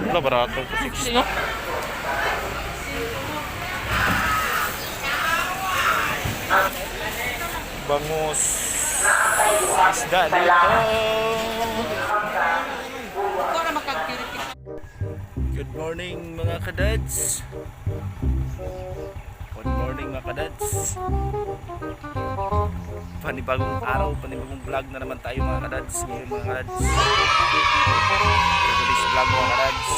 Wala, barato. 60 no? Bangus isda dito. Good morning mga kadads. Good morning mga kadads. Panibagong araw, panibagong vlog na naman tayo mga kadads. Ngayon mga kadads, today's vlog mga kadads,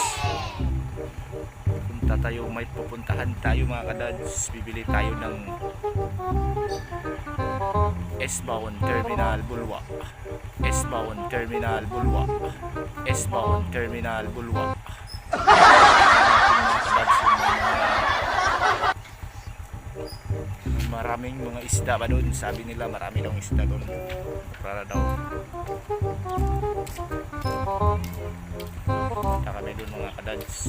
punta tayo, may pupuntahan tayo mga kadads. Bibili tayo ng S-bound Terminal Bulwa, S-bound Terminal Bulwa, S-bound Terminal Bulwa. Maraming mga isda ba doon? Sabi nila marami daw isda doon. Para daw punta kami doon mga kadads.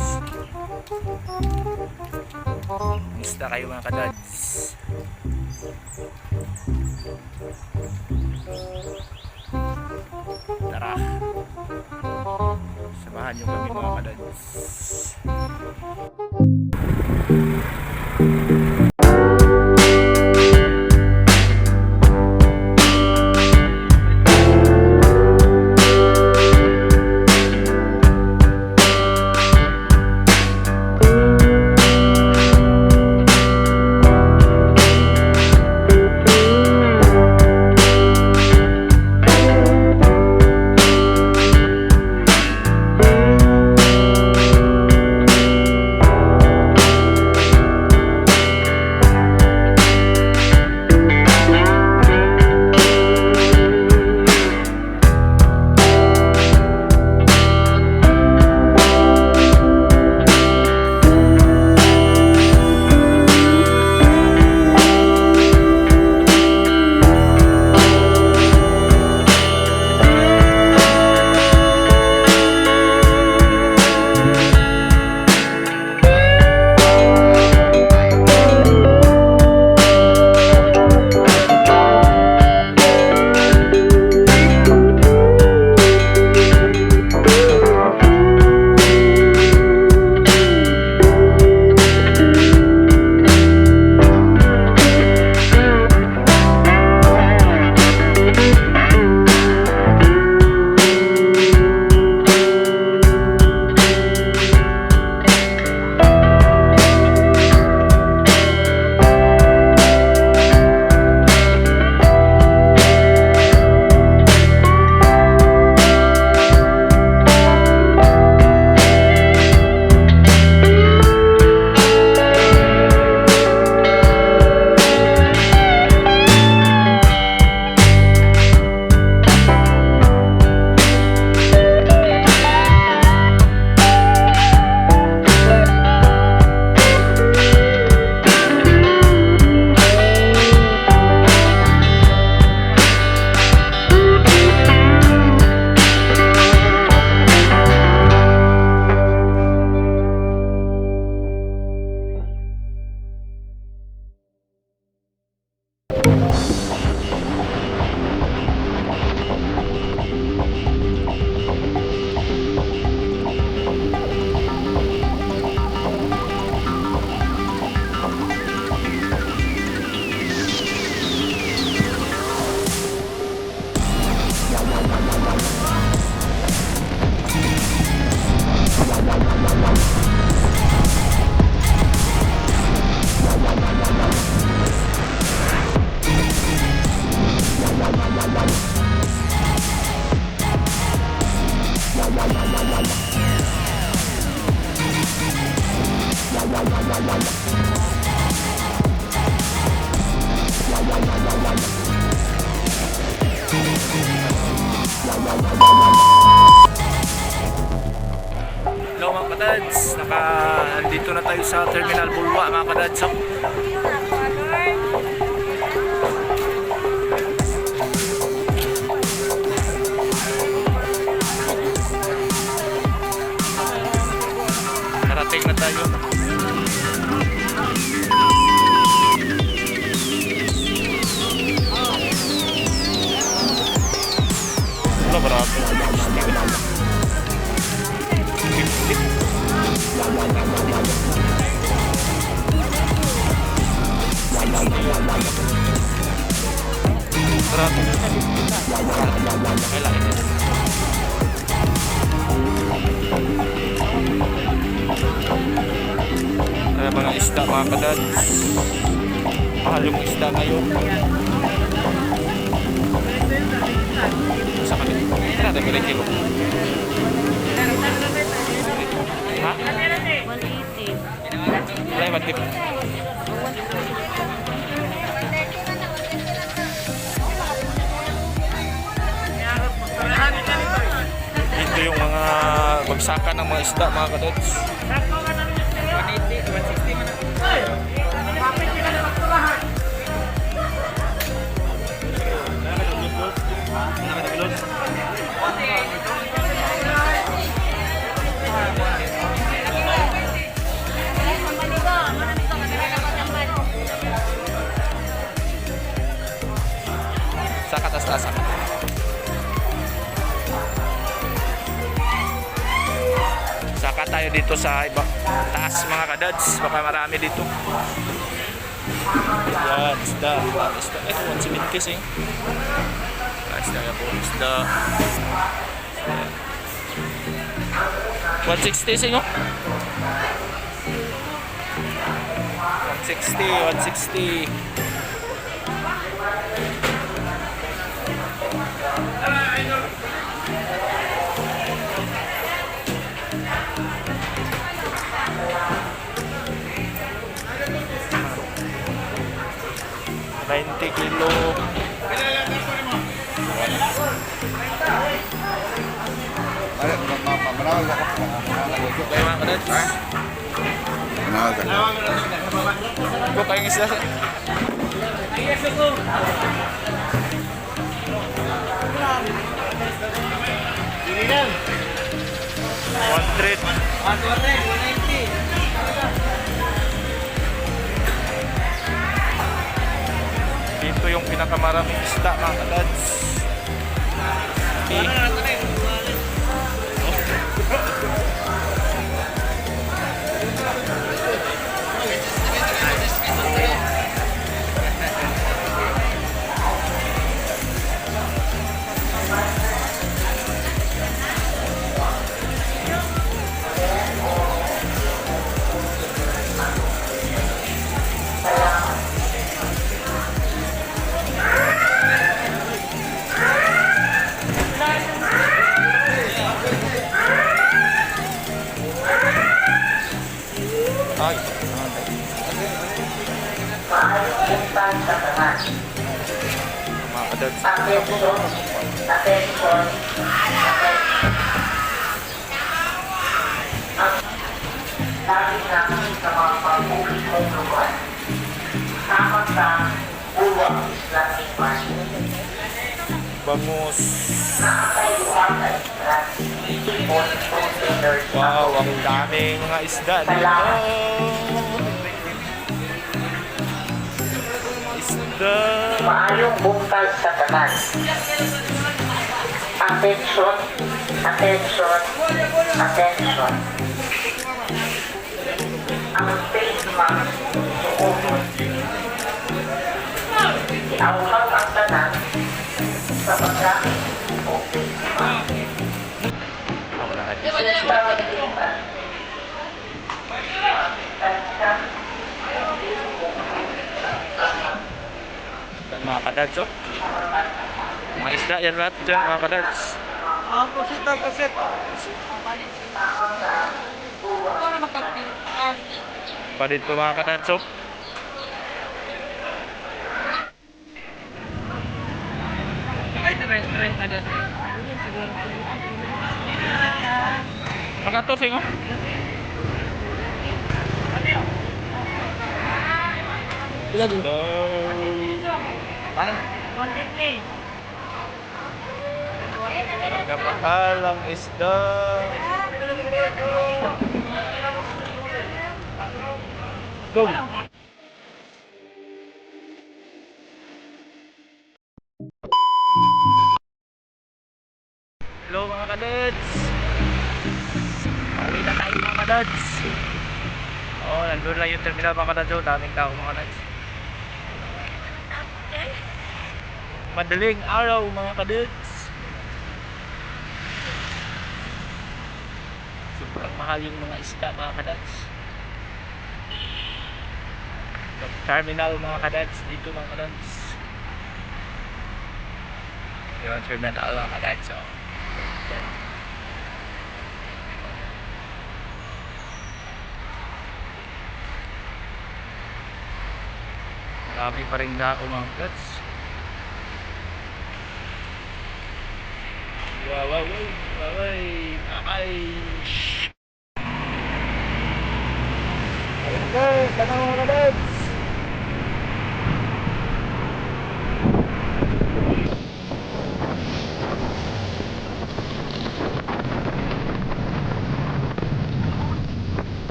Musta kayo mga kadads? Tara, samahan nyo kami mga kadads. Hello mga kadads, nandito na tayo sa Terminal Bulwa mga kadads. Karating na tayo. Wala, barato. 50. Kailangan guys. Kaya mga isda mga kadads. Mahal yung isda ngayon. Sa kanil. Kaya natin bilay kilo. Ha? 180. Wala yung matip. Ito yung mga bagsakan ng mga isda mga kadads. 180, 160 man. Saka tas saka. Saka tayo dito sa iba taas mga kadads. Baka marami dito. Yan, isda. Isda. Ito, 170 kasi. Isda nga po, isda. 160 sing oh. 160, 160. Kilo. Kaya mga kadads. Kung kayong isda. 100. Dito yung pinakamaraming isda mga kadads. Ay, mga kadads. Bangus. Wow, ang daming mga isda dito. Isda. Maayong buntag sa tanan. Attention, attention, attention. Ang face mask suot. Iawhag ang tanan sa paggamit o face mask. Mga kadads oh. Mga isda yan lahat dyan mga kadads. Pusit. Padit po mga kadads oh. Ay, rent ada. Ang sing oh. Ilan dun? Ano? Content ni. Kapakalang isda. Go! Hello mga kadads! Pakita tayo mga kadads! Oh, nandun lang yung terminal mga kadads. Oh, daming tao mga kadads. Madaling araw mga kadads. Ang mahal yung mga isda mga kadads. Terminal mga kadads, dito mga kadads. Yung terminal mga kadads. So, yan. Marami pa rin na mga kadads. Wow, wow, wow, wow, ay. Ayan guys, ano mga kadads?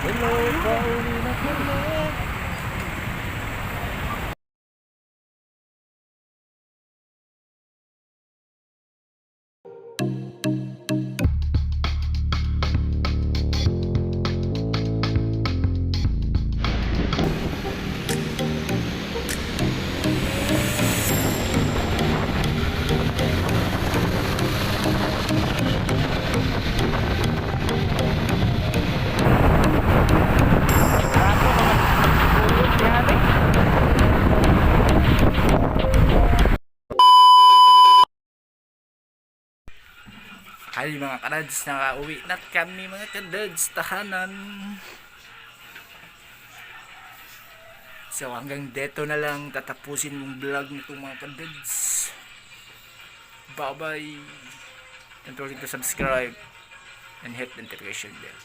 Hello, pauwi na kami. Ay mga kadads, nakauwi na kami mga kadads, tahanan. So hanggang dito na lang tatapusin yung vlog nito mga kadads. Bye bye. Don't forget to subscribe and hit the notification bell.